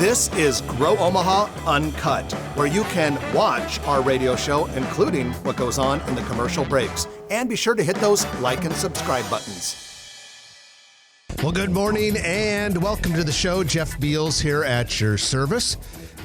This is Grow Omaha Uncut, where you can watch our radio show, including what goes on in the commercial breaks. And be sure to hit those like and subscribe buttons. Well, good morning and welcome to the show. Jeff Beals here at your service.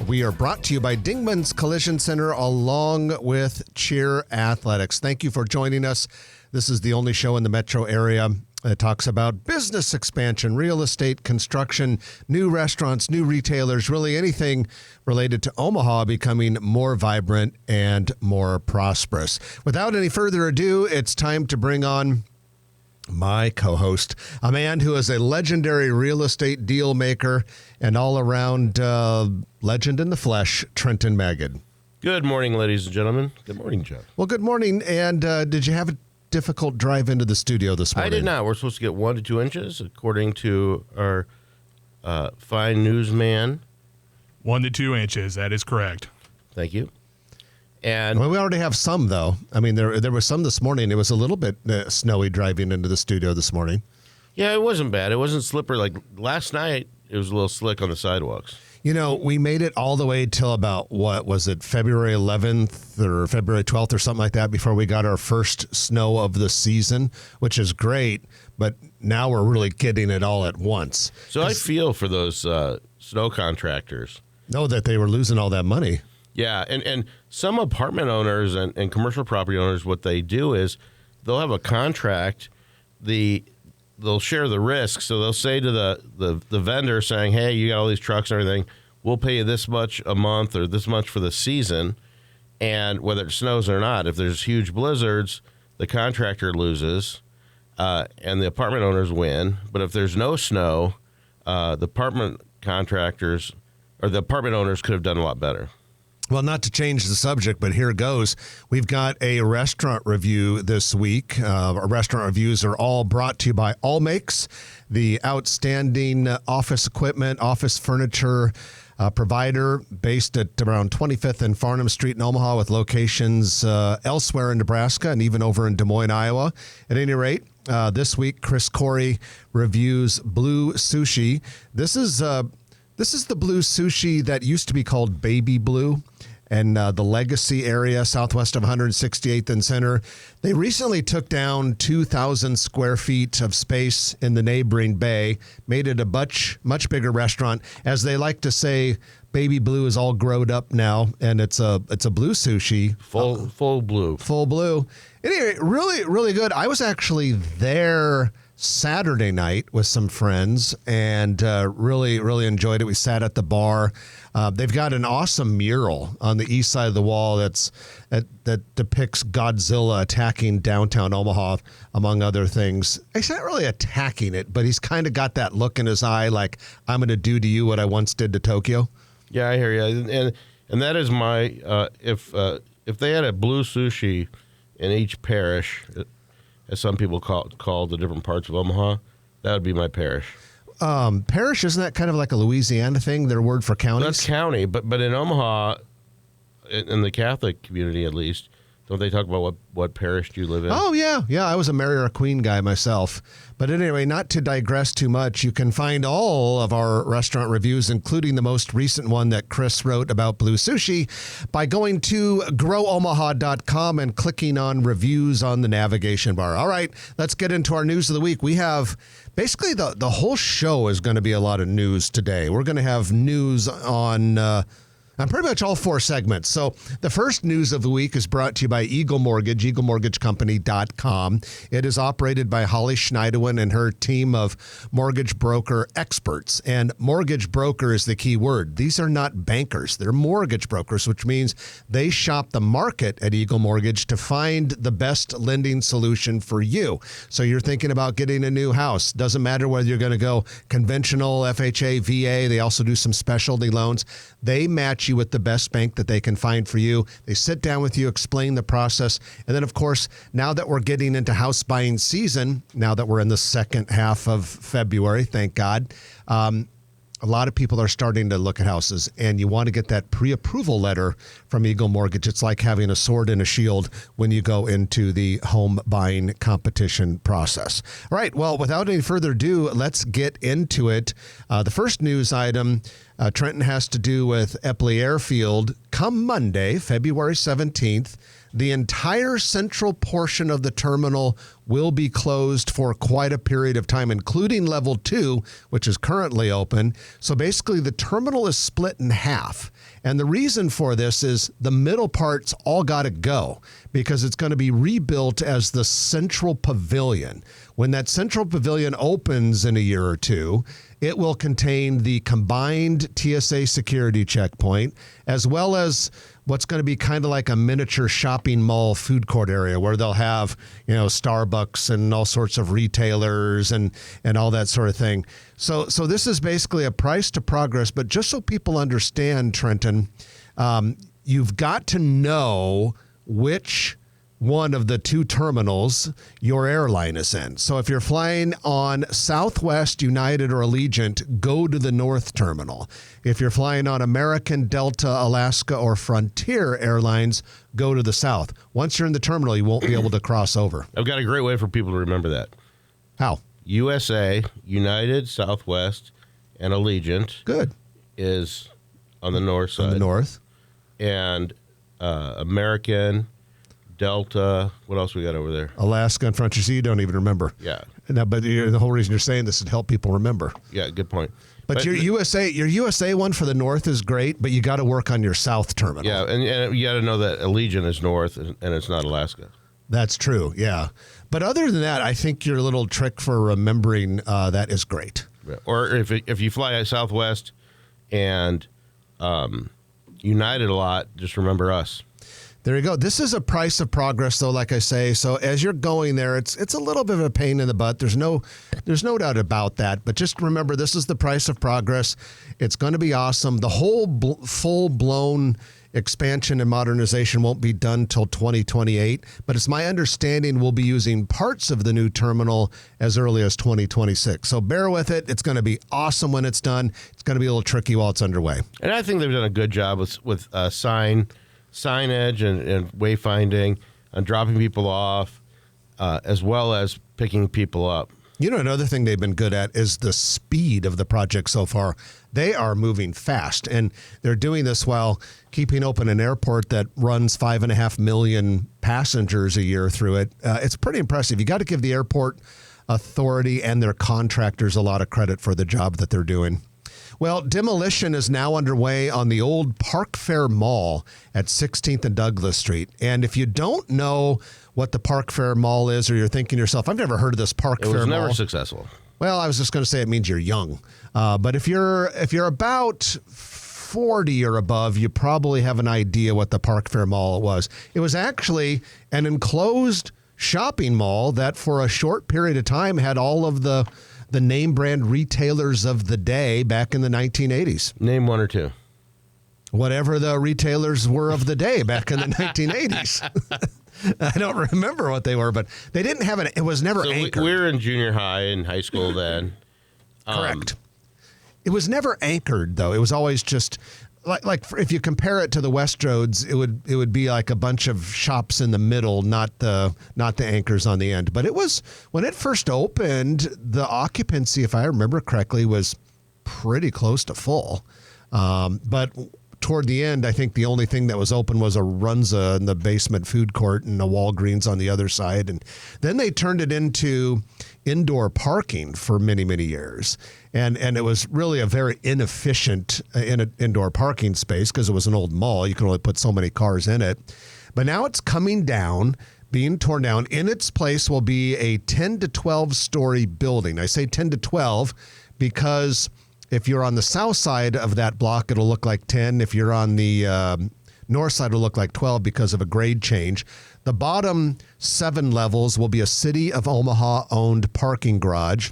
We are brought to you by Dingman's Collision Center along with Cheer Athletics. Thank you for joining us. This is the only show in the metro area that talks about business expansion, real estate, construction, new restaurants, new retailers, really anything related to Omaha becoming more vibrant and more prosperous. Without any further ado, it's time to bring on my co-host, a man who is a legendary real estate deal maker and all-around legend in the flesh, Trenton Magid. Good morning, ladies and gentlemen. Good morning, Jeff. Well, good morning. And did you have a difficult drive into the studio this morning? I did not. We're supposed to get 1 to 2 inches, according to our fine newsman. 1 to 2 inches. That is correct. Thank you. And well, we already have some, though. I mean, there was some this morning. It was a little bit snowy driving into the studio this morning. Yeah, it wasn't bad. It wasn't slippery. Like last night, it was a little slick on the sidewalks. You know, we made it all the way till about, what was it, February 11th or February 12th or something like that before we got our first snow of the season, which is great. But now we're really getting it all at once. So I feel for those snow contractors. Know that they were losing all that money. Yeah, and some apartment owners and commercial property owners, what they do is they'll have a contract. They'll share the risk. So they'll say to the vendor saying, hey, you got all these trucks and everything. We'll pay you this much a month or this much for the season. And whether it snows or not, if there's huge blizzards, the contractor loses and the apartment owners win. But if there's no snow, the apartment contractors or the apartment owners could have done a lot better. Well, not to change the subject, but here goes. We've got a restaurant review this week. Our restaurant reviews are all brought to you by All Makes, the outstanding office equipment, office furniture provider based at around 25th and Farnham Street in Omaha with locations elsewhere in Nebraska and even over in Des Moines, Iowa. At any rate, this week, Chris Corey reviews Blue Sushi. This is the Blue Sushi that used to be called Baby Blue and the Legacy area southwest of 168th and Center. They recently took down 2,000 square feet of space in the neighboring bay, made it a much bigger restaurant. As they like to say, Baby Blue is all growed up now, and it's a Blue Sushi. Full blue. Full blue. Anyway, really, really good. I was actually there Saturday night with some friends and really, really enjoyed it. We sat at the bar. They've got an awesome mural on the east side of the wall that depicts Godzilla attacking downtown Omaha, among other things. He's not really attacking it, but he's kind of got that look in his eye like, I'm going to do to you what I once did to Tokyo. Yeah, I hear you. And that is my, if they had a Blue Sushi in each parish, as some people call the different parts of Omaha, that would be my parish. Parish, isn't that kind of like a Louisiana thing, their word for counties? That's county, but in Omaha, in the Catholic community at least, don't they talk about what parish do you live in? Oh, yeah. Yeah, I was a Mary or a Queen guy myself. But anyway, not to digress too much, you can find all of our restaurant reviews, including the most recent one that Chris wrote about Blue Sushi, by going to growomaha.com and clicking on reviews on the navigation bar. All right, let's get into our news of the week. We have basically the whole show is going to be a lot of news today. We're going to have news on pretty much all 4 segments. So the first news of the week is brought to you by Eagle Mortgage, eaglemortgagecompany.com. It is operated by Holly Schneidewin and her team of mortgage broker experts. And mortgage broker is the key word. These are not bankers. They're mortgage brokers, which means they shop the market at Eagle Mortgage to find the best lending solution for you. So you're thinking about getting a new house. Doesn't matter whether you're going to go conventional, FHA, VA. They also do some specialty loans. They match you with the best bank that they can find for you. They sit down with you, explain the process. And then, of course, now that we're getting into house buying season, now that we're in the second half of February, thank God, a lot of people are starting to look at houses, and you want to get that pre-approval letter from Eagle Mortgage. It's like having a sword and a shield when you go into the home buying competition process. All right, well, without any further ado, let's get into it. The first news item, Trenton, has to do with Eppley Airfield. Come Monday, February 17th, the entire central portion of the terminal will be closed for quite a period of time, including level 2, which is currently open. So basically, the terminal is split in half. And the reason for this is the middle part's all got to go because it's going to be rebuilt as the central pavilion. When that central pavilion opens in a year or two, it will contain the combined TSA security checkpoint, as well as what's going to be kind of like a miniature shopping mall food court area where they'll have, Starbucks and all sorts of retailers and all that sort of thing. So this is basically a price to progress, but just so people understand, Trenton, you've got to know which one of the two terminals your airline is in. So if you're flying on Southwest, United, or Allegiant, go to the North Terminal. If you're flying on American, Delta, Alaska, or Frontier Airlines, go to the South. Once you're in the terminal, you won't be able to cross over. I've got a great way for people to remember that. How? USA, United, Southwest, and Allegiant. Good. Is on the north side. On the north. And American, Delta, what else we got over there? Alaska and Frontier. So you don't even remember. Yeah. No, but the whole reason you're saying this is to help people remember. Yeah, good point. But your USA one for the north is great, but you got to work on your south terminal. Yeah, and you got to know that Allegiant is north and it's not Alaska. That's true, yeah. But other than that, I think your little trick for remembering that is great. Yeah. Or if you fly at Southwest and United a lot, just remember us. There you go. This is a price of progress, though, like I say. So as you're going there, it's a little bit of a pain in the butt. There's no doubt about that. But just remember, this is the price of progress. It's going to be awesome. The whole full-blown expansion and modernization won't be done till 2028. But it's my understanding we'll be using parts of the new terminal as early as 2026. So bear with it. It's going to be awesome when it's done. It's going to be a little tricky while it's underway. And I think they've done a good job with signage and wayfinding and dropping people off, as well as picking people up. Another thing they've been good at is the speed of the project so far. They are moving fast, and they're doing this while keeping open an airport that runs 5.5 million passengers a year through it. It's pretty impressive. You got to give the airport authority and their contractors a lot of credit for the job that they're doing. Well, demolition is now underway on the old Park Fair Mall at 16th and Douglas Street. And if you don't know what the Park Fair Mall is, or you're thinking to yourself, I've never heard of this Park Fair Mall. It was never successful. Well, I was just going to say it means you're young. But if you're about 40 or above, you probably have an idea what the Park Fair Mall was. It was actually an enclosed shopping mall that for a short period of time had all of the name brand retailers of the day back in the 1980s. Name one or two. Whatever the retailers were of the day back in the 1980s. I don't remember what they were, but they didn't have it was never anchored. We were in junior high and high school then. Correct. It was never anchored, though. It was always just like if you compare it to the Westroads, it would be like a bunch of shops in the middle, not the anchors on the end. But it was when it first opened, the occupancy, if I remember correctly, was pretty close to full. But toward the end, I think the only thing that was open was a Runza in the basement food court and a Walgreens on the other side. And then they turned it into indoor parking for many, many years. And it was really a very inefficient indoor parking space because it was an old mall. You could only put so many cars in it. But now it's coming down, being torn down. In its place will be a 10 to 12-story building. I say 10 to 12 because if you're on the south side of that block, it'll look like 10. If you're on the north side, it'll look like 12 because of a grade change. The bottom 7 levels will be a City of Omaha-owned parking garage.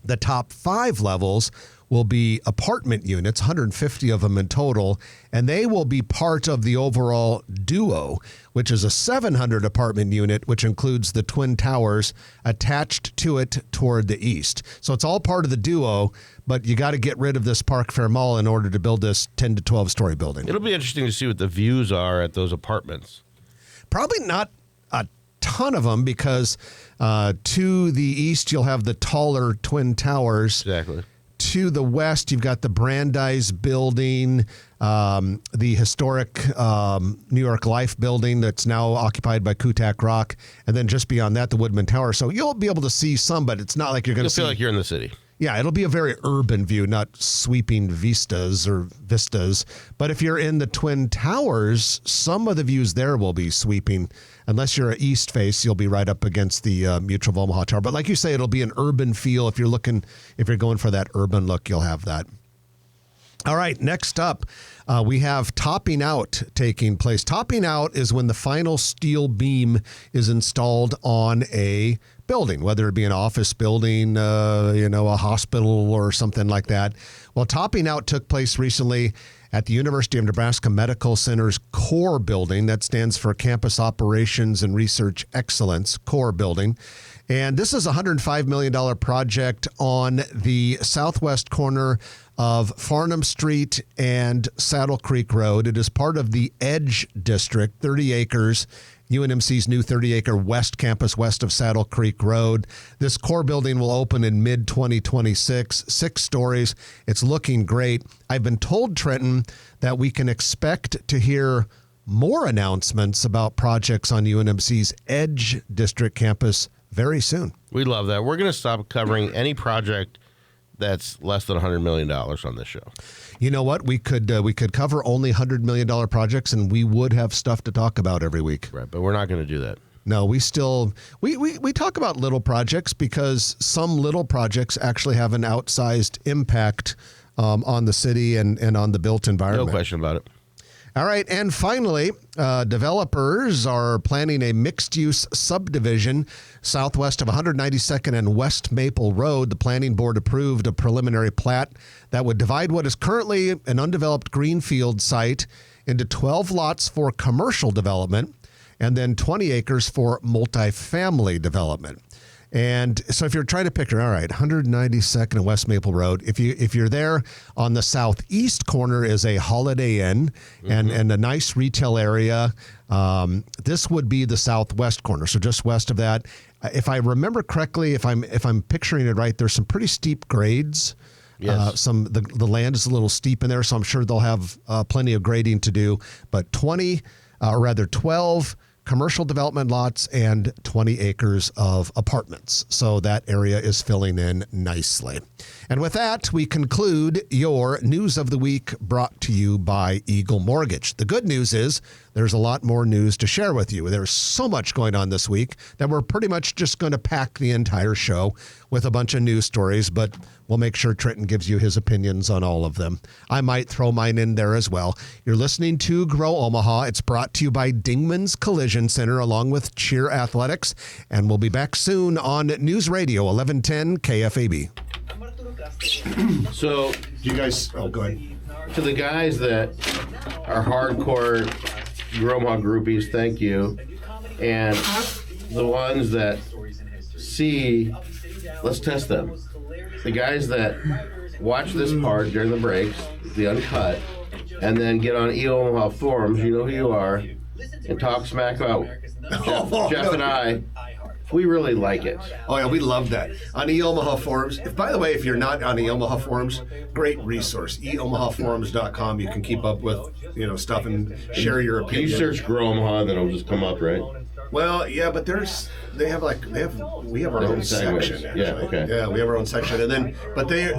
The top 5 levels will be apartment units, 150 of them in total, and they will be part of the overall Duo, which is a 700 apartment unit, which includes the Twin Towers attached to it toward the east. So it's all part of the Duo, but you got to get rid of this Park Fair Mall in order to build this 10 to 12 story building. It'll be interesting to see what the views are at those apartments. Probably not a ton of them because to the east, you'll have the taller Twin Towers. Exactly. To the west, you've got the Brandeis Building, the historic New York Life building that's now occupied by Kutak Rock, and then just beyond that, the Woodman Tower. So you'll be able to see some, but it's not like you're going to see. You'll feel like you're in the city. Yeah, it'll be a very urban view, not sweeping vistas. But if you're in the Twin Towers, some of the views there will be sweeping. Unless you're an east face, you'll be right up against the Mutual of Omaha Tower. But like you say, it'll be an urban feel. If you're going for that urban look, you'll have that. All right, next up, we have topping out taking place. Topping out is when the final steel beam is installed on a building, whether it be an office building, a hospital or something like that. Well, topping out took place recently at the University of Nebraska Medical Center's CORE building. That stands for Campus Operations and Research Excellence, CORE building. And this is a $105 million project on the southwest corner of Farnham Street and Saddle Creek Road. It is part of the Edge District, 30 acres, UNMC's new 30-acre west campus west of Saddle Creek Road. This core building will open in mid-2026, 6 stories. It's looking great. I've been told, Trenton, that we can expect to hear more announcements about projects on UNMC's Edge District campus very soon. We love that. We're going to stop covering any project that's less than $100 million on this show. You know what? We could cover only $100 million projects, and we would have stuff to talk about every week. Right, but we're not going to do that. No, we talk about little projects because some little projects actually have an outsized impact on the city and on the built environment. No question about it. All right, and finally, developers are planning a mixed-use subdivision southwest of 192nd and West Maple Road. The planning board approved a preliminary plat that would divide what is currently an undeveloped greenfield site into 12 lots for commercial development and then 20 acres for multifamily development. And so if you're trying to picture, all right, 192nd and West Maple Road, if you're there on the southeast corner is a Holiday Inn and a nice retail area. This would be the southwest corner, so just west of that. If I remember correctly, if I'm picturing it right, there's some pretty steep grades. Yes. The land is a little steep in there, so I'm sure they'll have plenty of grading to do. But 12 commercial development lots and 20 acres of apartments. So that area is filling in nicely. And with that, we conclude your News of the Week brought to you by Eagle Mortgage. The good news is there's a lot more news to share with you. There's so much going on this week that we're pretty much just going to pack the entire show with a bunch of news stories, but we'll make sure Trenton gives you his opinions on all of them. I might throw mine in there as well. You're listening to Grow Omaha. It's brought to you by Dingman's Collision Center along with Cheer Athletics, and we'll be back soon on News Radio 1110 KFAB. So, You guys, go ahead. to the guys that are hardcore Grow Omaha groupies, thank you. And the ones that see, let's test them. The guys that watch this part during the breaks, the Uncut, and then get on Omaha forums, you know who you are, and talk smack about Jeff and I. We really like it. Oh, yeah, we love that. On Omaha Forums, by the way, if you're not on Omaha Forums, great resource. eomahaforums.com. You can keep up with, stuff and share your Can opinion. you search Grow Omaha, then it'll just come up, right? Well, yeah, but we have our own section. Actually. Yeah, okay. Yeah, we have our own section,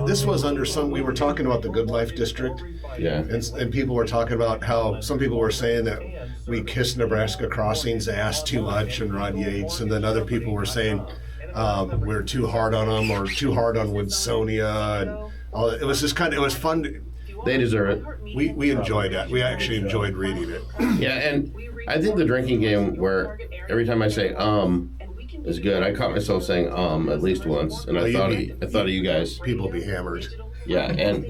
this was under we were talking about the Good Life District. Yeah. And people were talking about how some people were saying that we kiss Nebraska Crossing's ass too much and Rod Yates, and then other people were saying we're too hard on them or too hard on Woodsonia, and all that. It was just it was fun. They deserve it. We enjoyed it. We actually enjoyed reading it. Yeah, and I think the drinking game where every time I say is good. I caught myself saying at least once, and I thought of you guys. People be hammered. Yeah, and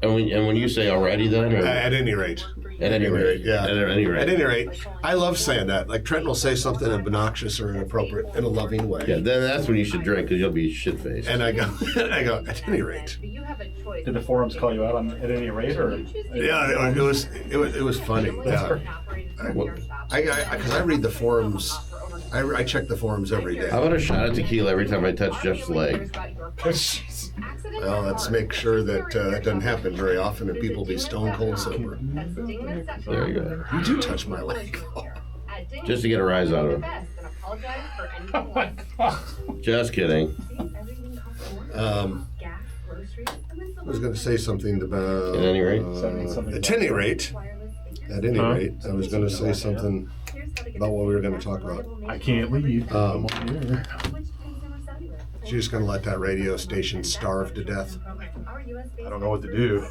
when you say already, then or? At any rate. At any rate, yeah. At any rate. At any rate, I love saying that. Like Trenton will say something obnoxious or inappropriate in a loving way. Yeah, then that's when you should drink because you'll be shit faced. And I go, at any rate. Did the forums call you out on at any rate, or? Yeah, it was funny. Yeah, because I read the forums. I check the forums every day. How about a shot of tequila every time I touch Jeff's leg? Well, let's make sure that that doesn't happen very often and people be stone cold sober. There you go. You do touch my leg. Just to get a rise out of him. Oh my God. Just kidding. I was going to say something about... At any rate? At any rate, I was going to say something about what we were going to talk about. I can't leave. I'm on here. You're just going to let that radio station starve to death? I don't know what to do.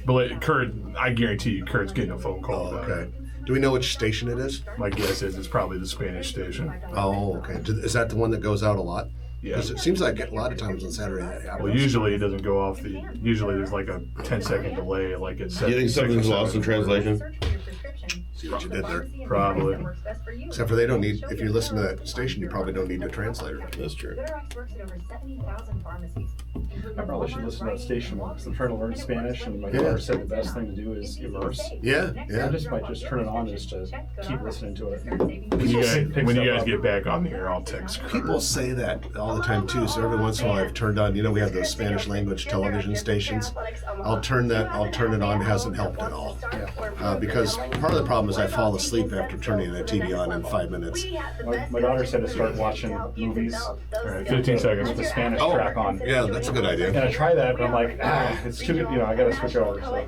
But Kurt, I guarantee you, Kurt's getting a phone call. Oh, okay. Do we know which station it is? My guess is it's probably the Spanish station. Oh, okay. Is that the one that goes out a lot? Yeah. Because it seems like a lot of times on Saturday that happens. Well, usually it doesn't go off usually there's like a 10-second delay, like it's. Do you think something's lost in translation? See what you did there. Probably. Except for they don't need, if you listen to that station, you probably don't need a translator. That's true. I probably should listen to that station more because I'm trying to learn Spanish, and my daughter said the best thing to do is immerse. Yeah. I just might just turn it on just to keep listening to it. When you guys get back on the air, I'll text Kurt. People say that all the time too. So every once in a while I've turned on, we have those Spanish language television stations. I'll turn it on. It hasn't helped at all. Because part of the problem is I fall asleep after turning the TV on in 5 minutes. My daughter said to start watching movies. All right, 15 seconds with the Spanish track on. Yeah, that's a good idea. And I try that, but I'm like, it's too good. I got to switch over. So.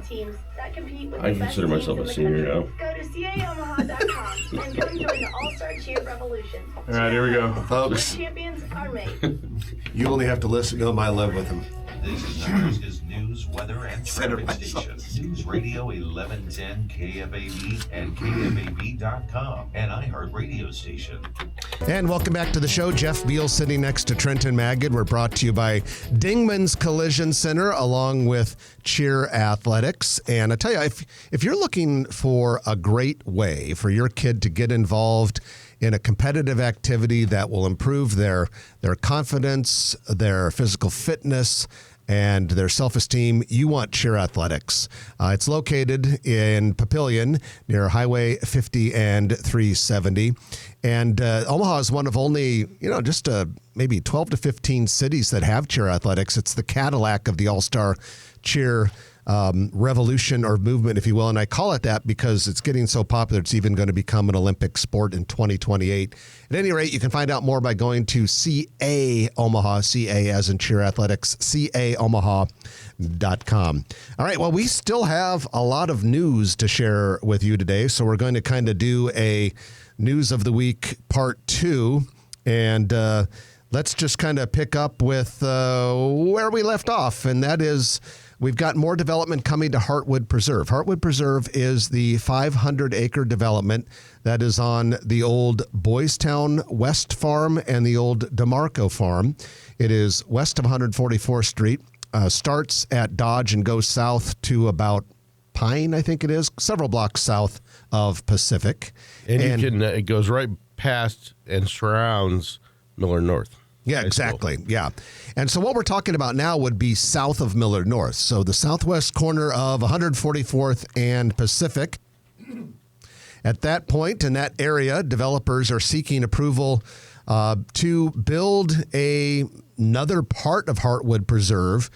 I consider myself a senior now. Go to caomaha.com and come join the All-Star Cheer Revolution. All right, here we go. Folks, Champions are made. you only have to listen to my live with him. This is Nebraska's news, weather, and traffic station. News Radio 1110 KFAB and KFAB.com, an iHeart radio station. And welcome back to the show. Jeff Beal sitting next to Trenton Magid. We're brought to you by Dingman's Collision Center along with Cheer Athletics. And I tell you, if you're looking for a great way for your kid to get involved in a competitive activity that will improve their confidence, their physical fitness, and their self-esteem, you want Cheer Athletics. It's located in Papillion near Highway 50 and 370. And Omaha is one of only, just maybe 12 to 15 cities that have Cheer Athletics. It's the Cadillac of the All-Star Cheer revolution or movement, if you will. And I call it that because it's getting so popular, it's even going to become an Olympic sport in 2028. At any rate, you can find out more by going to CA Omaha, CA as in Cheer Athletics, caomaha.com. All right, well, we still have a lot of news to share with you today, so we're going to kind of do a News of the Week Part 2, and let's just kind of pick up with where we left off, and that is we've got more development coming to Heartwood Preserve. Heartwood Preserve is the 500-acre development that is on the old Boys Town West Farm and the old DeMarco Farm. It is west of 144th Street, starts at Dodge and goes south to about Pine, I think it is, several blocks south of Pacific. And it goes right past and surrounds Miller North. Yeah, exactly. Yeah. And so what we're talking about now would be south of Miller North. So the southwest corner of 144th and Pacific. At that point in that area, developers are seeking approval to build another part of Heartwood Preserve.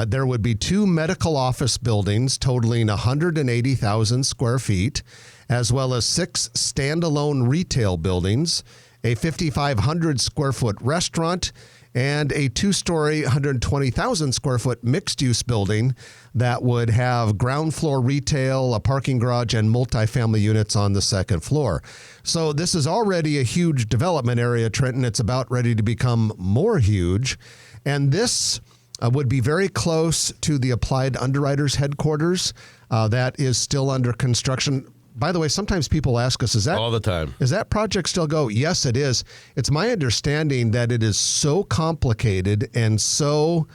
There would be 2 medical office buildings totaling 180,000 square feet, as well as 6 standalone retail buildings, a 5,500 square foot restaurant, and a 2-story, 120,000 square foot mixed-use building that would have ground floor retail, a parking garage, and multifamily units on the second floor. So this is already a huge development area, Trenton. It's about ready to become more huge. And this would be very close to the Applied Underwriters headquarters that is still under construction. by the way, sometimes people ask us, is that all the time. Is that project still go? Yes, it is. It's my understanding that it is so complicated and so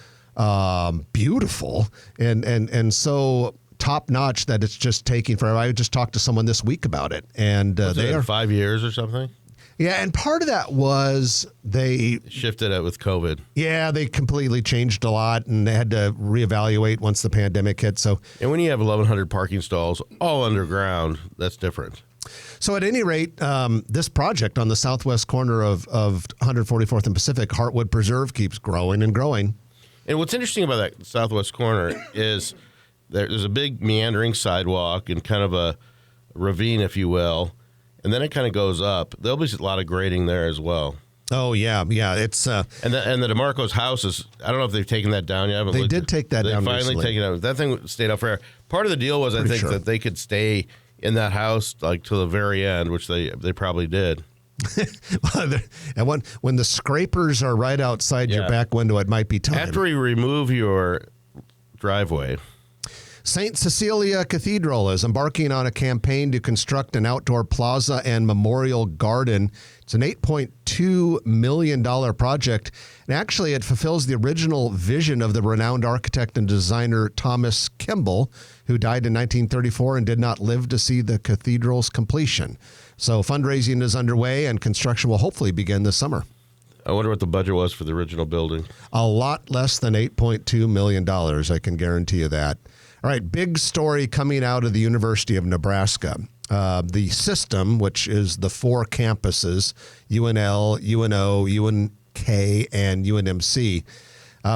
beautiful and so top notch that it's just taking forever. I just talked to someone this week about it, and they are 5 years or something. Yeah, and part of that was they shifted it with COVID. Yeah, they completely changed a lot, and they had to reevaluate once the pandemic hit. So, and when you have 1,100 parking stalls all underground, that's different. So at any rate, this project on the southwest corner of 144th and Pacific, Heartwood Preserve, keeps growing and growing. And what's interesting about that southwest corner is there's a big meandering sidewalk and kind of a ravine, if you will. And then it kind of goes up. There'll be a lot of grading there as well. Oh, yeah. It's and the DeMarco's house is, I don't know if they've taken that down yet. They did take that down They finally recently. taken it down. That thing stayed out forever. Part of the deal was, I think, that they could stay in that house like to the very end, which they probably did. And when the scrapers are right outside your back window, it might be time. After you remove your driveway. St. Cecilia Cathedral is embarking on a campaign to construct an outdoor plaza and memorial garden. It's an $8.2 million project. And actually, it fulfills the original vision of the renowned architect and designer Thomas Kimball, who died in 1934 and did not live to see the cathedral's completion. So fundraising is underway, and construction will hopefully begin this summer. I wonder what the budget was for the original building. A lot less than $8.2 million, I can guarantee you that. All right, big story coming out of the University of Nebraska. The system, which is the 4 campuses, UNL, UNO, UNK, and UNMC,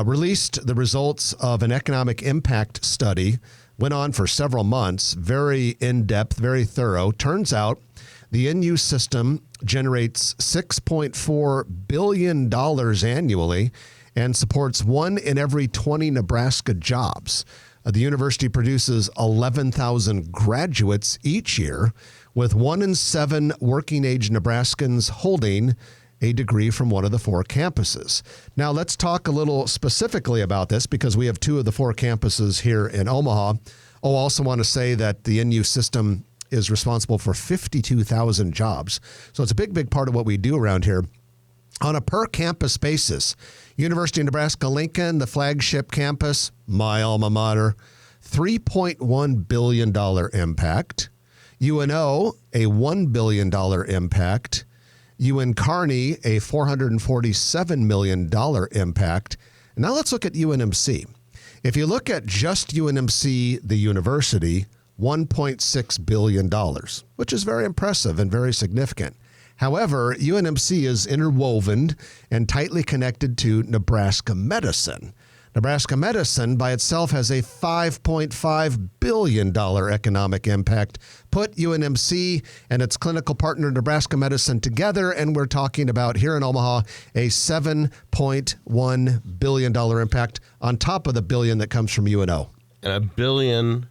released the results of an economic impact study. Went on for several months, very in-depth, very thorough. Turns out the NU system generates $6.4 billion annually and supports 1 in every 20 Nebraska jobs. The university produces 11,000 graduates each year, with 1 in 7 working-age Nebraskans holding a degree from one of the 4 campuses. Now, let's talk a little specifically about this because we have 2 of the 4 campuses here in Omaha. I also want to say that the NU system is responsible for 52,000 jobs. So it's a big, big part of what we do around here. On a per-campus basis, University of Nebraska-Lincoln, the flagship campus, my alma mater, $3.1 billion impact. UNO, a $1 billion impact. UN Kearney, a $447 million impact. Now let's look at UNMC. If you look at just UNMC, the university, $1.6 billion, which is very impressive and very significant. However, UNMC is interwoven and tightly connected to Nebraska Medicine. Nebraska Medicine by itself has a $5.5 billion economic impact. Put UNMC and its clinical partner Nebraska Medicine together, and we're talking about here in Omaha a $7.1 billion impact on top of the billion that comes from UNO. And $1 billion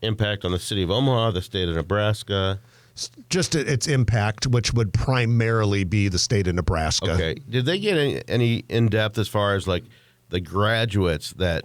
impact on the city of Omaha, the state of Nebraska. Just its impact, which would primarily be the state of Nebraska. Okay. Did they get any in-depth as far as like the graduates that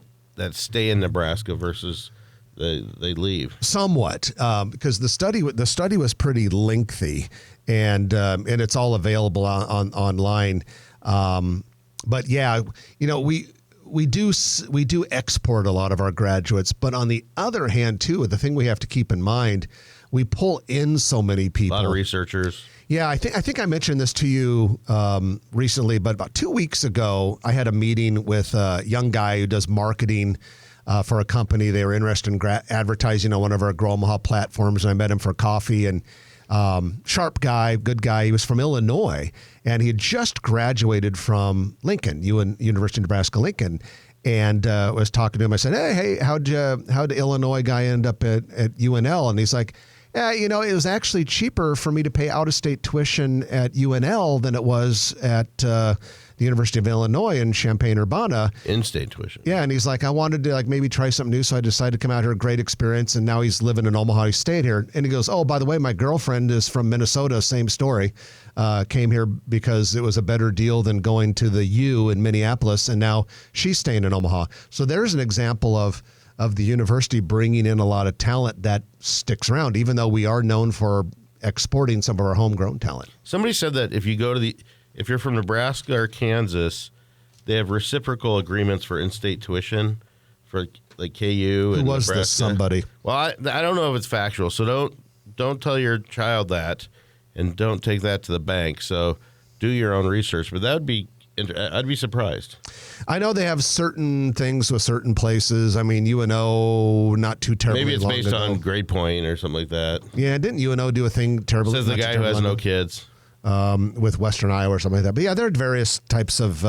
stay in Nebraska versus they leave? Somewhat, because the study was pretty lengthy, and it's all available online. But yeah, we do export a lot of our graduates, but on the other hand, too, the thing we have to keep in mind, we pull in so many people. A lot of researchers. Yeah, I think I mentioned this to you recently, but about 2 weeks ago, I had a meeting with a young guy who does marketing for a company. They were interested in advertising on one of our Grow Omaha platforms, and I met him for coffee. And sharp guy, good guy. He was from Illinois, and he had just graduated from Lincoln, University of Nebraska-Lincoln. And was talking to him. I said, hey, how'd the Illinois guy end up at UNL? And he's like, yeah, it was actually cheaper for me to pay out-of-state tuition at UNL than it was at the University of Illinois in Champaign-Urbana. In-state tuition. Yeah, and he's like, I wanted to maybe try something new, so I decided to come out here. Great experience, and now he's living in Omaha. He stayed here, and he goes, oh, by the way, my girlfriend is from Minnesota. Same story. Came here because it was a better deal than going to the U in Minneapolis, and now she's staying in Omaha. So there's an example of the university bringing in a lot of talent that sticks around, even though we are known for exporting some of our homegrown talent. Somebody said that if you're from Nebraska or Kansas, they have reciprocal agreements for in-state tuition for like KU. Who was Nebraska. this somebody? Well, I don't know if it's factual, so don't tell your child that, and don't take that to the bank. So do your own research, but that would be. I'd be surprised. I know they have certain things with certain places. I mean, UNO, not too terribly Maybe it's long based ago. on grade point or something like that. Yeah, didn't UNO do a thing terribly? Says the not too guy who has terribly no long kids. ago, with Western Iowa or something like that. But yeah, there are various types of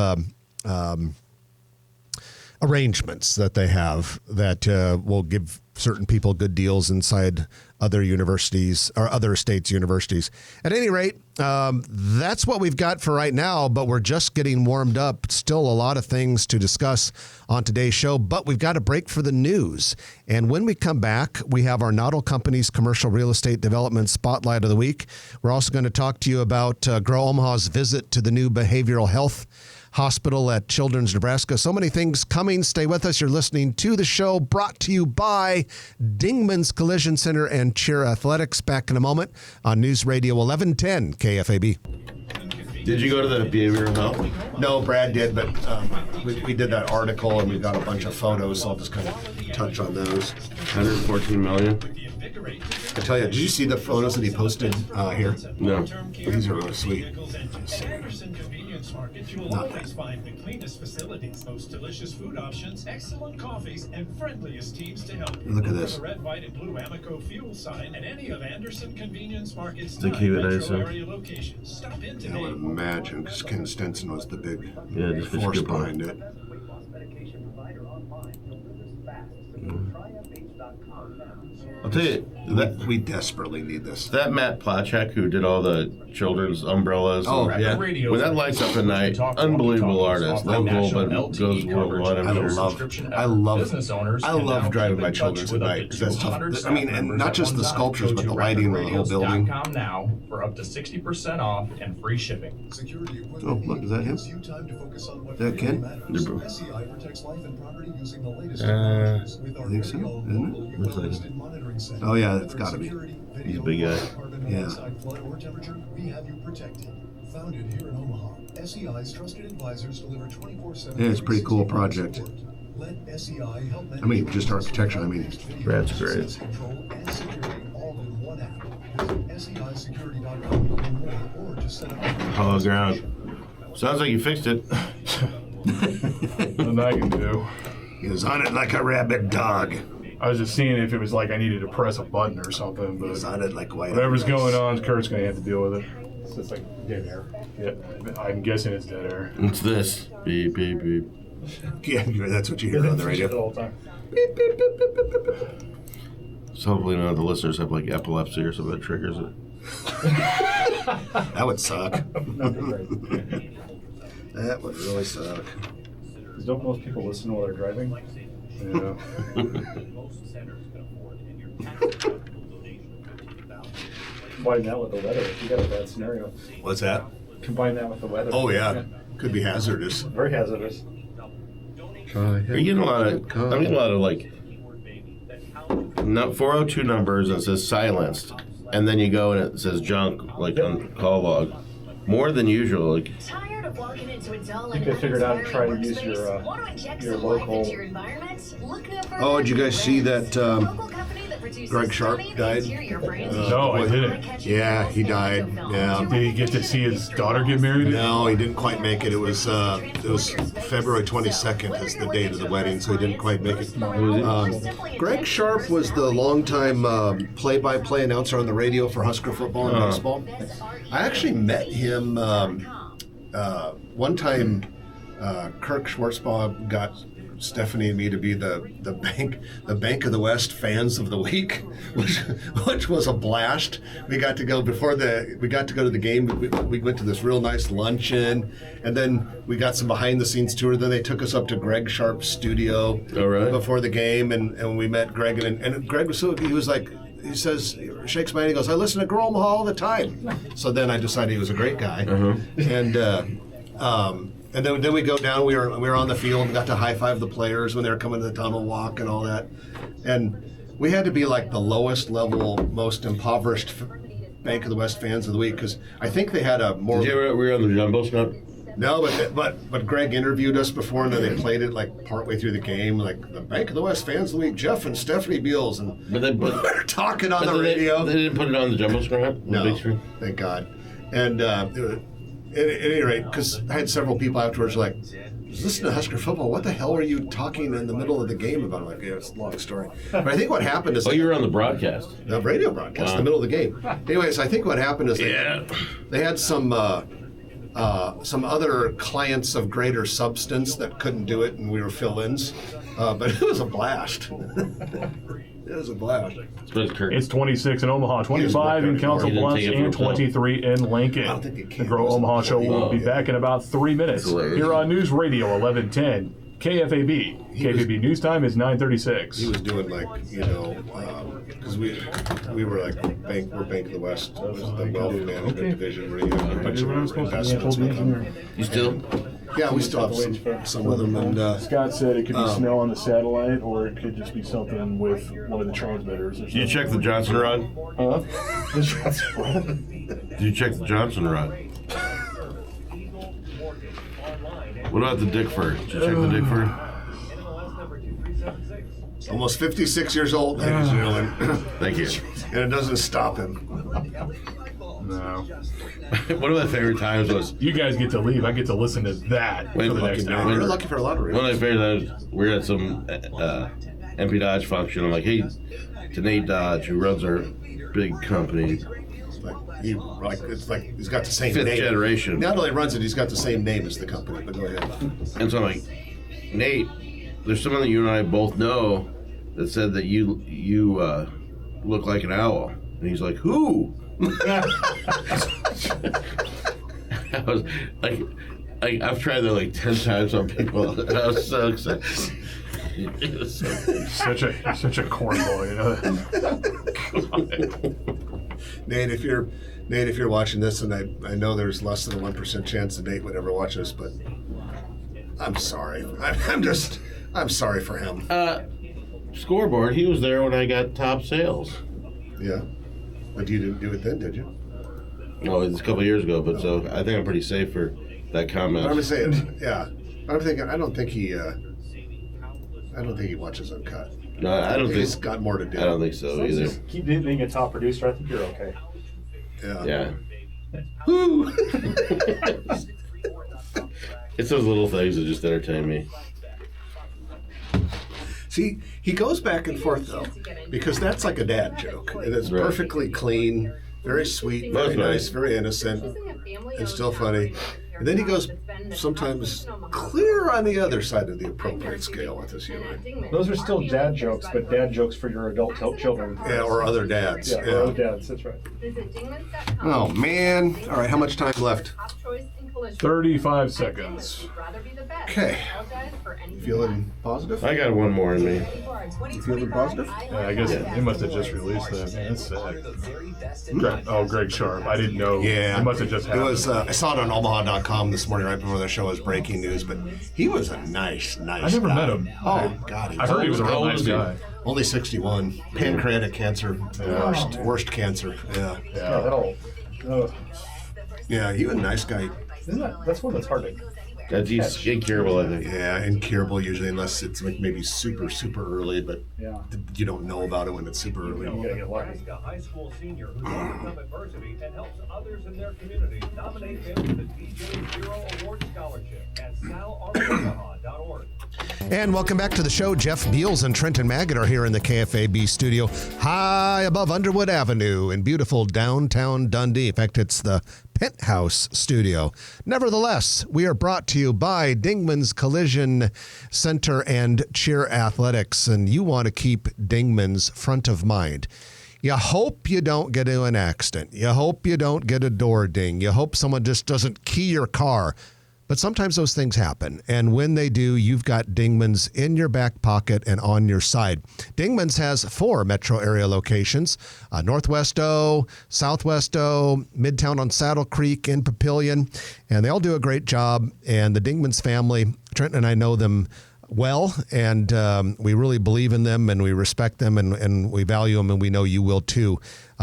arrangements that they have that will give certain people good deals inside other universities or other states' universities. At any rate, that's what we've got for right now, but we're just getting warmed up. Still a lot of things to discuss on today's show, but we've got a break for the news. And when we come back, we have our Noddle Company's Commercial Real Estate Development Spotlight of the Week. We're also going to talk to you about Grow Omaha's visit to the new behavioral health hospital at Children's Nebraska. So many things coming. Stay with us. You're listening to the show brought to you by Dingman's Collision Center and Cheer Athletics. Back in a moment on News Radio 1110 KFAB. Did you go to the behavioral health? No, Brad did, but we did that article and we got a bunch of photos, so I'll just kind of touch on those. 114 million. I tell you, did you see the photos that he posted here? No. These are really sweet. Market, you'll always find the cleanest facilities, most delicious food options, excellent coffees, and friendliest teams to help you. Look at this. The red, white, and blue Amoco fuel sign at any of Anderson Convenience Market's The key with metro Anderson. area locations. Stop in I today. would imagine, because Ken Stinson was the big just force good point. behind it. I'll tell you, We desperately need this. that Matt Plachek who did all the children's umbrellas. Oh, and- yeah. When that lights up at night, unbelievable artist. Local, but goes worldwide, I'm sure. I love driving my children's at night because that's tough. I mean, and not just the sculptures, but the lighting of the whole building. Now for up to 60% off and free shipping. Oh, look, is that him? Is that Ken? I think so, isn't it? Looks like it. Oh, yeah, that's got to be. He's a big guy. Yeah. Founded here in Omaha, SEI's trusted advisors deliver 24/7. Yeah, it's a pretty cool project. Let SEI help. I mean, just architecture. I mean, Brad's great. Control and security all in one app. Visit SEIsecurity.com to learn more or to set up. Hollow ground. Sounds like you fixed it. Nothing I can do. he was on it like a rabid dog. I was just seeing if it was like I needed to press a button or something, He but was on it like white. whatever's going on, Kurt's gonna have to deal with it. So it's like dead air. Yeah, I'm guessing it's dead air. It's this. Beep, beep, beep. Yeah, that's what you hear on the radio. all the time. So hopefully none of the listeners have like epilepsy or something that triggers it. That would suck. That would really suck. Don't most people listen while they're driving? Yeah. Combine that with the weather. If you got a bad scenario, What's that? combine that with the weather. Oh, yeah. Could be hazardous. Very hazardous. Are you getting a lot of? I'm getting a lot of like, 402 numbers and it says silenced, and then you go and it says junk like on call log, more than usual. Like, Tired of walking into a dull I think I figured out to try to use your local. Oh, did you guys see that Greg Sharp died? No, I didn't. Yeah, he died. Yeah. Did he get to see his daughter get married? No, he didn't quite make it. It was February 22nd is the date of the wedding, so he didn't quite make it. Greg Sharp was the longtime play-by-play announcer on the radio for Husker football and baseball. I actually met him one time. Kirk Schwarzbaugh got Stephanie and me to be the Bank of the West fans of the week, which was a blast. We got to go to the game. We went to this real nice luncheon, and then we got some behind the scenes tour. Then they took us up to Greg Sharp's studio before the game, and we met Greg, and Greg was he says, shakes my hand, he goes, I listen to Grow Omaha all the time. So then I decided he was a great guy. And then we go down, we were on the field, got to high five the players when they were coming to the tunnel walk and all that. And we had to be like the lowest level, most impoverished Bank of the West fans of the week, because I think they had a more... Were you on the Jumbo Snap? No, but Greg interviewed us before, and then they played it like partway through the game, like the Bank of the West fans of the week, Jeff and Stephanie Beals, and we're talking on the radio. They didn't put it on the Jumbo Screen? No, big screen? Thank God. And at any rate, because I had several people afterwards like, listen to Husker football. What the hell are you talking in the middle of the game about? I'm like, yeah, it's a long story. But I think what happened is... you were on the broadcast. The radio broadcast, in the middle of the game. Anyways, I think what happened is they had some other clients of greater substance that couldn't do it, and we were fill-ins. But it was a blast. It was a blast. It's 26 in Omaha, 25 in Council Bluffs, and 23 in Lincoln. The Grow Omaha Show will be back in about 3 minutes here on News Radio 1110 KFAB. KFAB news time is 9:36. He was doing because we were like we're Bank of the West, it was the wealth management division where you have a bunch of investments with them. You still? Yeah, we still have some of them. And Scott said it could be snow on the satellite, or it could just be something with one of the transmitters. Or You check the Johnson rod? Huh? The Johnson rod? Did you check the Johnson rod? What about the Dickford? Did you check the Dickford? Almost 56 years old, ladies and gentlemen. Thank you. And it doesn't stop him. No. One of my favorite times was... You guys get to leave. I get to listen to that for the next hour. You're lucky for a lottery. One of my favorite times, we were at some MP Dodge function. I'm like, hey, to Nate Dodge, who runs our big company. It's like he's got the same Fifth name. generation. Not only runs it, he's got the same name as the company. But go ahead. And so I'm like, Nate, there's someone that you and I both know that said that you look like an owl. And he's like, who? I was like, I've tried that like 10 times on people. And I was so excited. It was so You're such a cornball, Nate, if you're watching this, and I know there's less than a 1% chance that Nate would ever watch this, but I'm sorry. I'm sorry for him. Scoreboard, he was there when I got top sales. Yeah. But you didn't do it then, did you? No, it was a couple of years ago, but so I think I'm pretty safe for that comment. I'm saying, yeah. I'm thinking, I don't think he watches Uncut. No, I don't think he's got more to do. I don't think so either. Keep being a top producer. I think you're okay. Yeah. Woo! It's those little things that just entertain me. See, he goes back and forth though, because that's like a dad joke, and it's perfectly clean, very sweet, very nice, very innocent, and still funny. And then he goes sometimes clear on the other side of the appropriate scale with his humor. Those are still dad jokes, but dad jokes for your adult children. Yeah, or other dads. Yeah, or other dads, that's right. Oh, man. All right, how much time left? 35 seconds. Okay. Feeling positive? I got one more in me. You feeling positive? Yeah, I guess he must have just released that. Man, that's sad. Greg Sharp. I didn't know. Yeah. It must have just happened. It was. I saw it on Omaha.com this morning right before the show was breaking news, but he was a nice I never guy. met him. Oh, God. I heard he was a real nice guy. Only 61. Pancreatic cancer. Worst cancer. Yeah. Yeah, he was a nice guy. That's one that's hard to That's incurable, I think. Yeah, incurable usually, unless it's like maybe super early, but you don't know about it when it's super early. You gotta get lucky. A high school senior who overcome adversity and helps others in their community. Nominate him for the DJ Hero Award Scholarship at salomaha.org. And welcome back to the show. Jeff Beals and Trenton Maggott are here in the KFAB studio, high above Underwood Avenue in beautiful downtown Dundee. In fact, it's the penthouse studio. Nevertheless, we are brought to you by Dingman's Collision Center and Cheer Athletics, and you want to keep Dingman's front of mind. You hope you don't get into an accident. You hope you don't get a door ding. You hope someone just doesn't key your car. But sometimes those things happen, and when they do, you've got Dingman's in your back pocket and on your side. Dingman's has 4 metro area locations, Northwest O, Southwest O, Midtown on Saddle Creek, and Papillion, and they all do a great job. And the Dingman's family, Trent and I know them well, and we really believe in them, and we respect them, and we value them, and we know you will too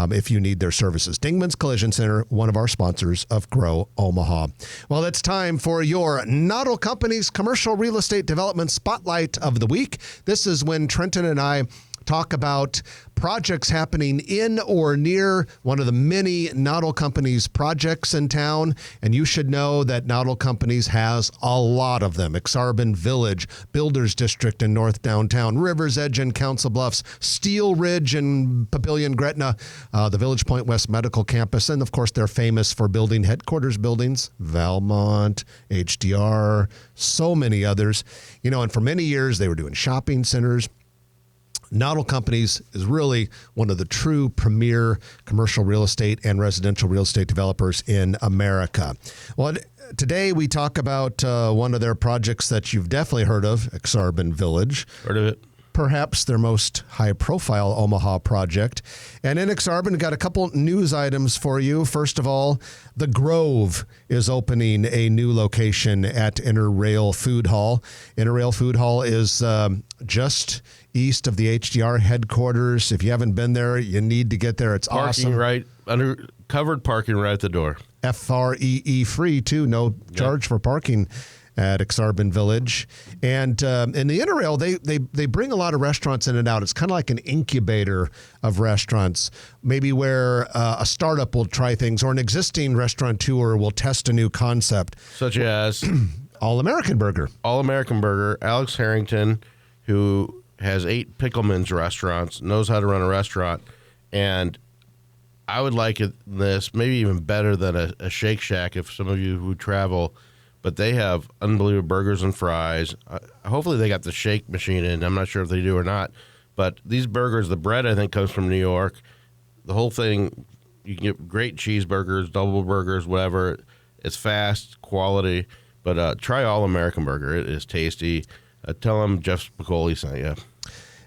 if you need their services. Dingman's Collision Center, one of our sponsors of Grow Omaha. Well, it's time for your Noddle Company's Commercial Real Estate Development Spotlight of the Week. This is when Trenton and I talk about projects happening in or near one of the many Noddle Companies projects in town. And you should know that Noddle Companies has a lot of them. Exarban Village, Builders District in North Downtown, Rivers Edge and Council Bluffs, Steel Ridge and Papillion Gretna, the Village Point West Medical Campus, and of course they're famous for building headquarters buildings, Valmont, HDR, so many others. And for many years they were doing shopping centers. Noddle Companies is really one of the true premier commercial real estate and residential real estate developers in America. Well, today we talk about one of their projects that you've definitely heard of, Exarban Village. Heard of it? Perhaps their most high-profile Omaha project. And in Exarban, got a couple news items for you. First of all, The Grove is opening a new location at Interrail Food Hall. Interrail Food Hall is just east of the HDR headquarters. If you haven't been there, you need to get there. It's awesome. Parking covered parking right at the door. FREE free, too. No charge for parking at Exarban Village. And in the Interrail, they bring a lot of restaurants in and out. It's kind of like an incubator of restaurants, maybe where a startup will try things or an existing restaurateur will test a new concept. Such as? All-American Burger. All-American Burger. Alex Harrington, who has 8 Pickleman's restaurants, knows how to run a restaurant, and I would like this maybe even better than a Shake Shack if some of you who travel, but they have unbelievable burgers and fries. Hopefully they got the shake machine in. I'm not sure if they do or not, but these burgers, the bread I think comes from New York. The whole thing, you can get great cheeseburgers, double burgers, whatever. It's fast, quality, but try All-American Burger. It is tasty. Tell them Jeff Spicoli sent you.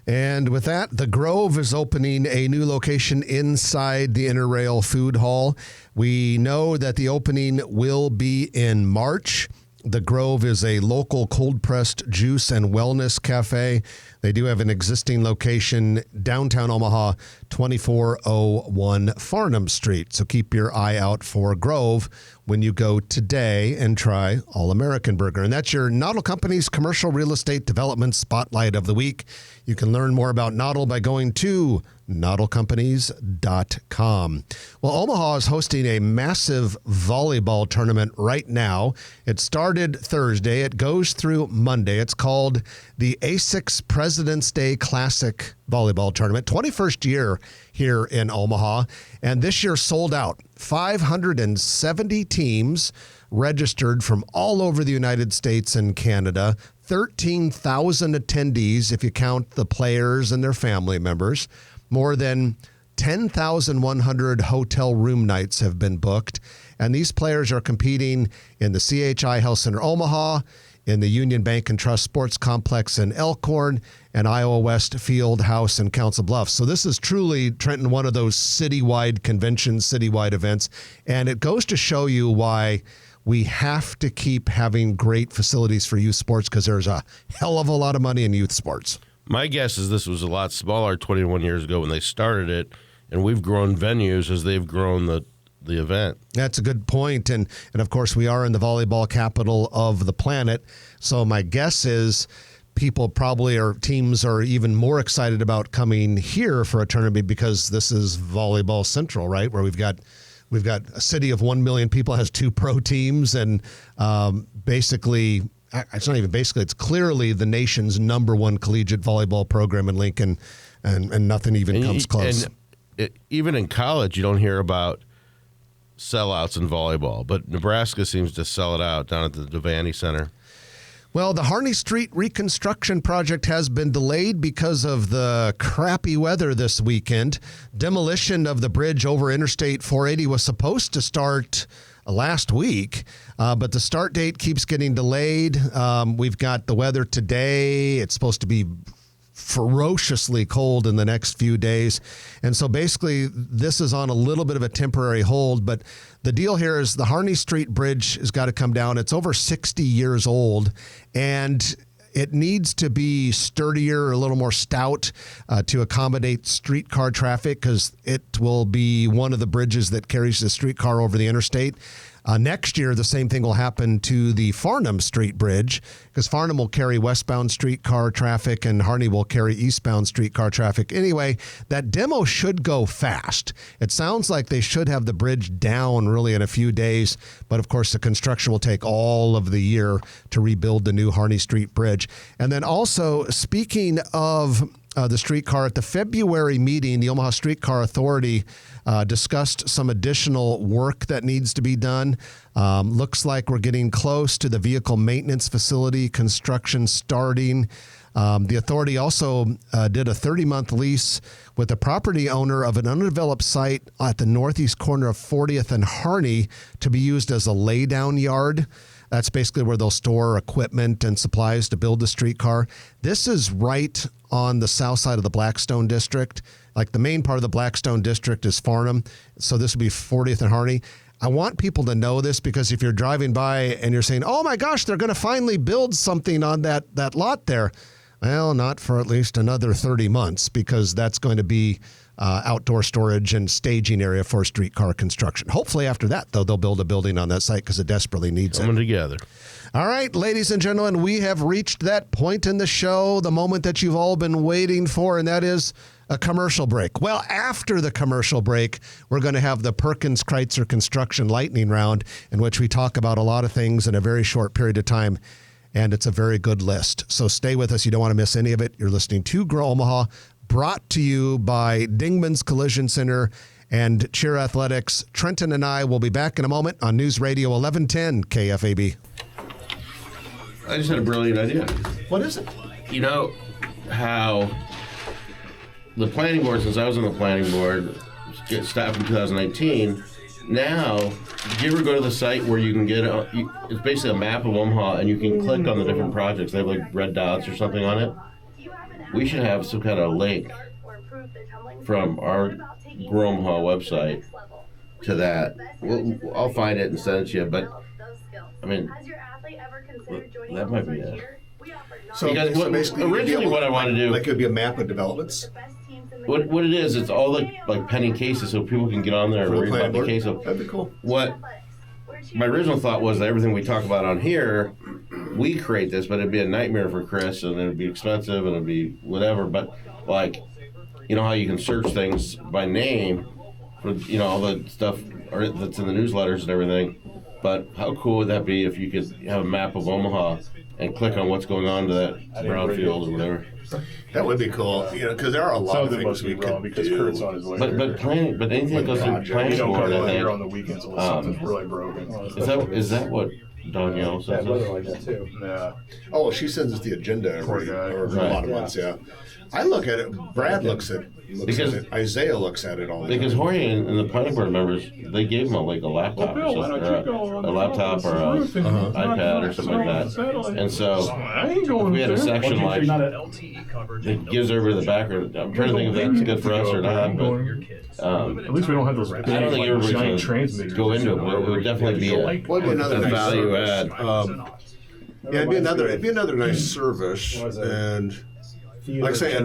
And with that, The Grove is opening a new location inside the Interrail Food Hall. We know that the opening will be in March. The Grove is a local cold-pressed juice and wellness cafe. They do have an existing location, downtown Omaha, 2401 Farnham Street. So keep your eye out for Grove when you go today and try All-American Burger. And that's your Noddle Company's Commercial Real Estate Development Spotlight of the Week. You can learn more about Noddle by going to noddlecompanies.com. Well, Omaha is hosting a massive volleyball tournament right now. It started Thursday. It goes through Monday. It's called the ASICS President's Day Classic Volleyball Tournament, 21st year here in Omaha. And this year sold out. 570 teams registered from all over the United States and Canada. 13,000 attendees if you count the players and their family members. More than 10,100 hotel room nights have been booked, and these players are competing in the CHI Health Center Omaha, in the Union Bank and Trust Sports Complex in Elkhorn, and Iowa West Field House in Council Bluffs. So this is truly, Trenton, one of those citywide conventions, citywide events, and it goes to show you why we have to keep having great facilities for youth sports, because there's a hell of a lot of money in youth sports. My guess is this was a lot smaller 21 years ago when they started it, and we've grown venues as they've grown the event. That's a good point. And of course, we are in the volleyball capital of the planet. So my guess is people probably, or teams are even more excited about coming here for a tournament because this is Volleyball Central, right? Where we've got a city of 1 million people, has 2 pro teams, and basically, it's not even basically, it's clearly the nation's #1 collegiate volleyball program in Lincoln, and nothing even comes close. And even in college, you don't hear about sellouts in volleyball, but Nebraska seems to sell it out down at the Devaney Center. Well, the Harney Street reconstruction project has been delayed because of the crappy weather this weekend. Demolition of the bridge over Interstate 480 was supposed to start last week, but the start date keeps getting delayed. We've got the weather today. It's supposed to be ferociously cold in the next few days. And so basically this is on a little bit of a temporary hold, but the deal here is the Harney Street Bridge has got to come down. It's over 60 years old, and it needs to be sturdier, a little more stout to accommodate streetcar traffic, because it will be one of the bridges that carries the streetcar over the interstate. Next year, the same thing will happen to the Farnham Street Bridge, because Farnham will carry westbound streetcar traffic and Harney will carry eastbound streetcar traffic. Anyway, that demo should go fast. It sounds like they should have the bridge down really in a few days, but of course the construction will take all of the year to rebuild the new Harney Street Bridge. And then also, speaking of the streetcar, at the February meeting, the Omaha Streetcar Authority discussed some additional work that needs to be done. Looks like we're getting close to the vehicle maintenance facility construction starting. The authority also did a 30-month lease with the property owner of an undeveloped site at the northeast corner of 40th and Harney to be used as a laydown yard. That's basically where they'll store equipment and supplies to build the streetcar. This is right on the south side of the Blackstone District. Like, the main part of the Blackstone District is Farnham, so this would be 40th and Harney. I want people to know this, because if you're driving by and you're saying, oh my gosh, they're going to finally build something on that lot there. Well, not for at least another 30 months, because that's going to be outdoor storage and staging area for streetcar construction. Hopefully after that, though, they'll build a building on that site, because it desperately needs Coming together. All right, ladies and gentlemen, we have reached that point in the show, the moment that you've all been waiting for, and that is a commercial break. Well, after the commercial break, we're going to have the Perkins Kreitzer Construction Lightning Round, in which we talk about a lot of things in a very short period of time, and it's a very good list. So stay with us. You don't want to miss any of it. You're listening to Grow Omaha, brought to you by Dingman's Collision Center and Cheer Athletics. Trenton and I will be back in a moment on News Radio 1110 KFAB. I just had a brilliant idea. What is it? You know how the planning board, since I was on the planning board, get stopped in 2019, now, did you ever go to the site where you can get it's basically a map of Omaha, and you can click on the different projects? They have like red dots or something on it. We should have some kind of link from our Grow Omaha website to that. I'll find it and send it to you, but I mean, that might be it. So basically, originally what I want to do, like, it would be a map of developments. What it is, it's all like pending cases, so people can get on there and read about the case. That'd be cool. What my original thought was that everything we talk about on here, we create this, but it'd be a nightmare for Chris, and it'd be expensive, and it'd be whatever. But like, you know how you can search things by name for, you know, all the stuff that's in the newsletters and everything. But how cool would that be if you could have a map of Omaha and click on what's going on to that brownfield or whatever? That would be cool, you know, because there are a lot of Something things must we be wrong could because do. Kurt's on his way. But anything that goes through You planning don't board, come I out here think. on the weekends unless something's really broken. Is that what Danielle says? like that too. Yeah. Oh, she sends us the agenda every, Poor guy. or a lot of months, yeah. I look at it, Brad looks at it, Isaiah looks at it all the Because time. Jorge and the planning board members, they gave him a laptop Bill, or why something, don't you go on a the laptop top or of a this roof and iPad or something like that. And so I ain't if going we had a there. section like LTE coverage. that gives everybody the background. I'm trying to think if that's good for us or not, but At least we don't have those big, I don't think everybody giant can transmitters. go into it, but it would definitely be a Would be another nice value service. add. Yeah, it'd be another nice service, and like I say,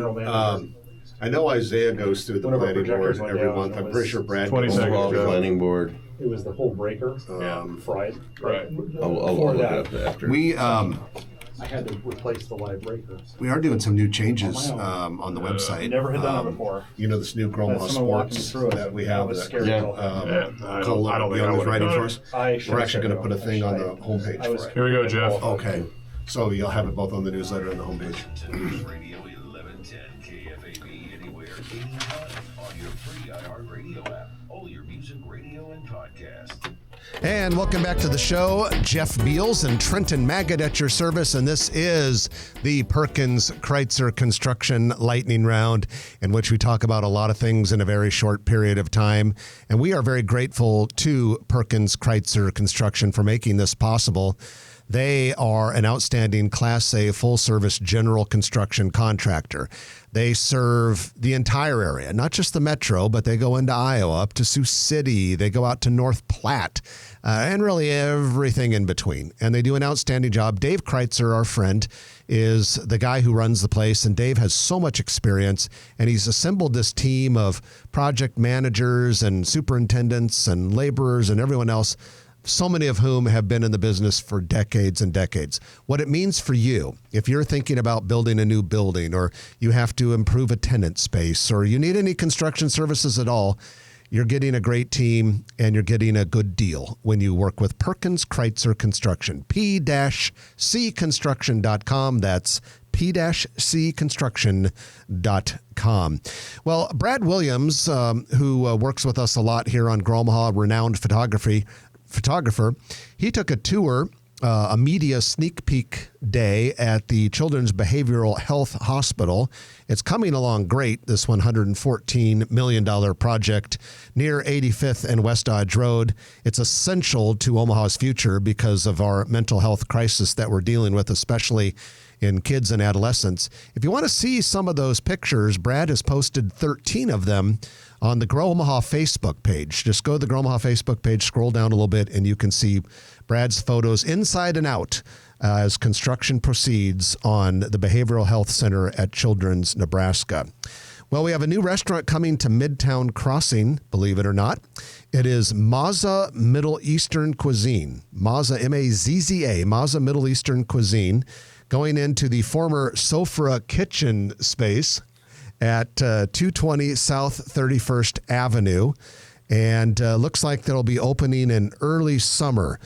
I know Isaiah goes through the One of our planning board projectors went every down, month. it I'm was pretty sure Brad 20 goes seconds through Overall it. planning board. It was the whole breaker fried. Right. I'll Before look that, it up after. I had to replace the live breaker. We are doing some new changes on the website. Never had done it before. You know, this new Groma Someone walking me Sports through it. that we have was that scary. Yeah. I Cole don't think I Leon is would've writing done for it. us. I should We're have actually said going to no. put a thing on the I homepage was- for it. Here we go, Jeff. Okay, so you'll have it both on the newsletter and the homepage. News Radio 1110 KFAB anywhere, anytime on your free iHeartRadio app. All your music, radio, and podcast. And welcome back to the show. Jeff Beals and Trenton Maggot at your service. And this is the Perkins Kreitzer Construction Lightning Round, in which we talk about a lot of things in a very short period of time. And we are very grateful to Perkins Kreitzer Construction for making this possible. They are an outstanding Class A full-service general construction contractor. They serve the entire area, not just the metro, but they go into Iowa, up to Sioux City. They go out to North Platte, and really everything in between. And they do an outstanding job. Dave Kreitzer, our friend, is the guy who runs the place, and Dave has so much experience, and he's assembled this team of project managers and superintendents and laborers and everyone else, so many of whom have been in the business for decades and decades. What it means for you, if you're thinking about building a new building, or you have to improve a tenant space, or you need any construction services at all, you're getting a great team and you're getting a good deal when you work with Perkins Kreitzer Construction. P-C construction.com. That's P-C construction.com. Well, Brad Williams, who works with us a lot here on Grow Omaha, renowned photographer, he took a tour, a media sneak peek day at the Children's Behavioral Health Hospital. It's coming along great, this $114 million project near 85th and West Dodge Road. It's essential to Omaha's future because of our mental health crisis that we're dealing with, especially in kids and adolescents. If you want to see some of those pictures, Brad has posted 13 of them on the Grow Omaha Facebook page. Just go to the Grow Omaha Facebook page, scroll down a little bit, and you can see Brad's photos inside and out as construction proceeds on the Behavioral Health Center at Children's, Nebraska. Well, we have a new restaurant coming to Midtown Crossing, believe it or not. It is Mazza Middle Eastern Cuisine. Mazza, M-A-Z-Z-A, Mazza Middle Eastern Cuisine, going into the former Sofra Kitchen space at 220 South 31st Avenue. And looks like they'll be opening in early summer.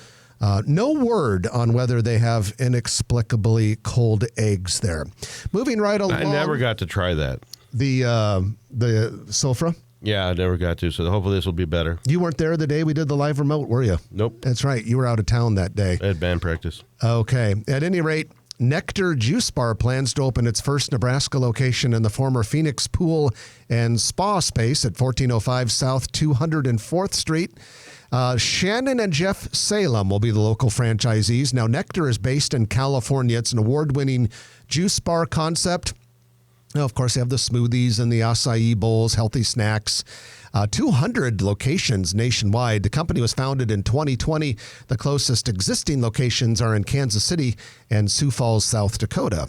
No word on whether they have inexplicably cold eggs there. Moving right along. I never got to try that. The Sofra? Yeah, I never got to, so hopefully this will be better. You weren't there the day we did the live remote, were you? Nope. That's right. You were out of town that day. I had band practice. Okay. At any rate, Nectar Juice Bar plans to open its first Nebraska location in the former Phoenix Pool and Spa space at 1405 South 204th Street. Shannon and Jeff Salem will be the local franchisees. Now, Nectar is based in California. It's an award-winning juice bar concept. Now, of course, they have the smoothies and the acai bowls, healthy snacks. 200 locations nationwide. The company was founded in 2020. The closest existing locations are in Kansas City and Sioux Falls, South Dakota.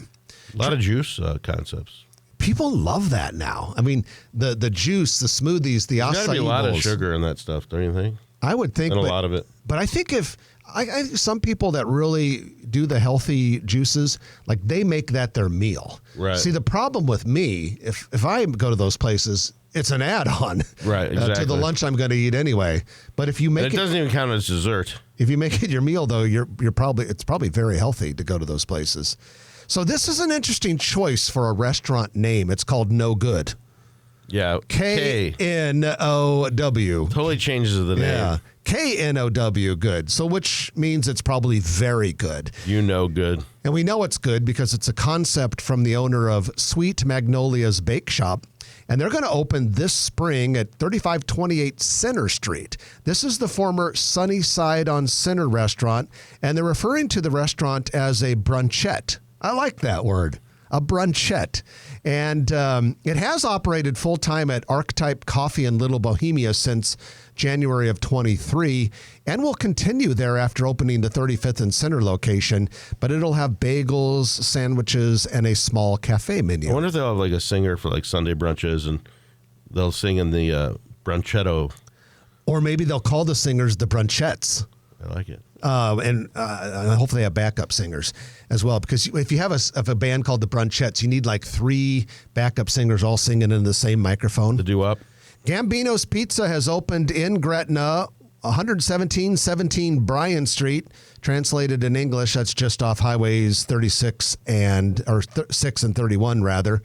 A lot of juice concepts. People love that now. I mean, the juice, the smoothies, the acai bowls. There's got to be a lot of sugar in that stuff, don't you think? I would think. And a lot of it. But I think if some people that really do the healthy juices, like they make that their meal. Right. See, the problem with me, if I go to those places, it's an add-on. Right, exactly. To the lunch I'm going to eat anyway. But if you make it doesn't even count as dessert. If you make it your meal, though, it's probably very healthy to go to those places. So this is an interesting choice for a restaurant name. It's called No Good. Yeah. K-N-O-W. Totally changes the name. Yeah. K-N-O-W, good. So which means it's probably very good. You know good. And we know it's good because it's a concept from the owner of Sweet Magnolia's Bake Shop. And they're going to open this spring at 3528 Center Street. This is the former Sunnyside on Center restaurant. And they're referring to the restaurant as a brunchette. I like that word. A brunchette. And it has operated full-time at Archetype Coffee in Little Bohemia since January of 23, and will continue there after opening the 35th and Center location, but it'll have bagels, sandwiches, and a small cafe menu. I wonder if they'll have like a singer for like Sunday brunches, and they'll sing in the brunchetto. Or maybe they'll call the singers the brunchettes. I like it. And hopefully they have backup singers as well. Because if you have a band called the Brunchettes, you need like 3 backup singers all singing in the same microphone. To do up. Gambino's Pizza has opened in Gretna, 11717 Bryan Street. Translated in English, that's just off highways 6 and 31 rather.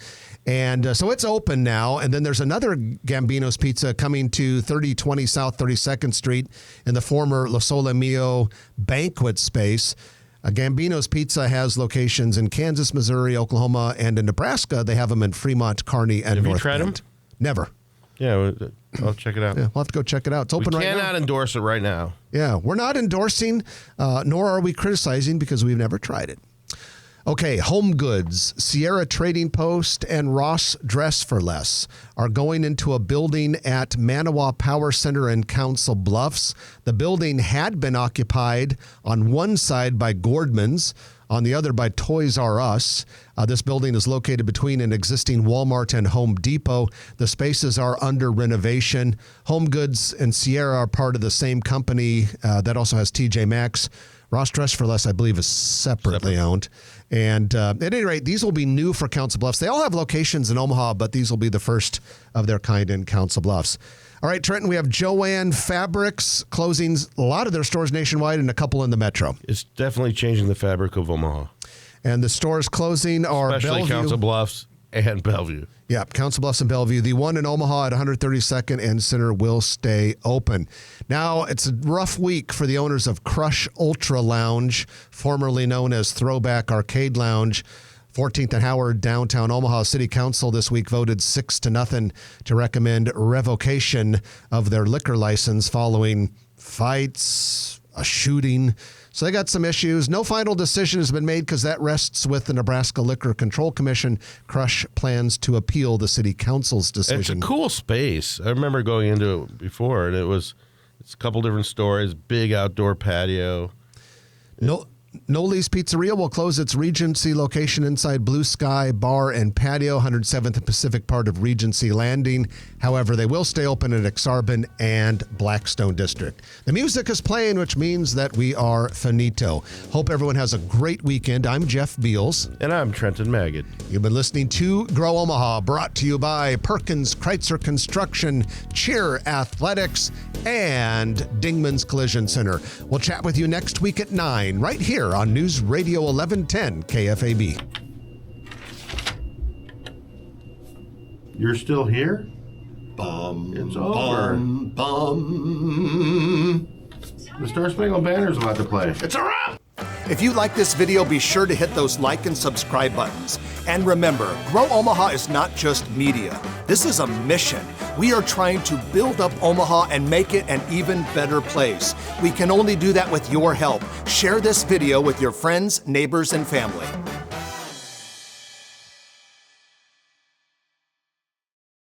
And so it's open now. And then there's another Gambino's Pizza coming to 3020 South 32nd Street in the former La Sole Mio banquet space. Gambino's Pizza has locations in Kansas, Missouri, Oklahoma, and in Nebraska. They have them in Fremont, Kearney, and Have North you tried Bend. them? Never. Yeah, I'll check it out. Yeah, we'll have to go check it out. It's open We right now. cannot endorse it right now. Yeah, we're not endorsing, nor are we criticizing because we've never tried it. Okay, Home Goods, Sierra Trading Post, and Ross Dress for Less are going into a building at Manawa Power Center in Council Bluffs. The building had been occupied on one side by Gordman's, on the other by Toys R Us. This building is located between an existing Walmart and Home Depot. The spaces are under renovation. Home Goods and Sierra are part of the same company that also has TJ Maxx. Ross Dress for Less, I believe, is separately owned. And at any rate, these will be new for Council Bluffs. They all have locations in Omaha, but these will be the first of their kind in Council Bluffs. All right, Trenton, we have Joann Fabrics closing a lot of their stores nationwide and a couple in the metro. It's definitely changing the fabric of Omaha. And the stores closing are Especially Bellevue. Council Bluffs and Bellevue. Yeah, Council Bluffs and Bellevue. The one in Omaha at 132nd and Center will stay open. Now, it's a rough week for the owners of Crush Ultra Lounge, formerly known as Throwback Arcade Lounge. 14th and Howard, downtown Omaha. City Council this week voted 6-0 to recommend revocation of their liquor license following fights, a shooting. So they got some issues. No final decision has been made because that rests with the Nebraska Liquor Control Commission. Crush plans to appeal the City Council's decision. It's a cool space. I remember going into it before, and it's a couple different stories, big outdoor patio. Noli's Pizzeria will close its Regency location inside Blue Sky Bar and Patio, 107th and Pacific part of Regency Landing. However, they will stay open at Exarban and Blackstone District. The music is playing, which means that we are finito. Hope everyone has a great weekend. I'm Jeff Beals. And I'm Trenton Magid. You've been listening to Grow Omaha, brought to you by Perkins Kreitzer Construction, Cheer Athletics, and Dingman's Collision Center. We'll chat with you next week at 9, right here on News Radio 1110 KFAB. You're still here? It's over. The Star Spangled Banner is about to play. It's a wrap! If you like this video, be sure to hit those like and subscribe buttons. And remember, Grow Omaha is not just media. This is a mission. We are trying to build up Omaha and make it an even better place. We can only do that with your help. Share this video with your friends, neighbors, and family.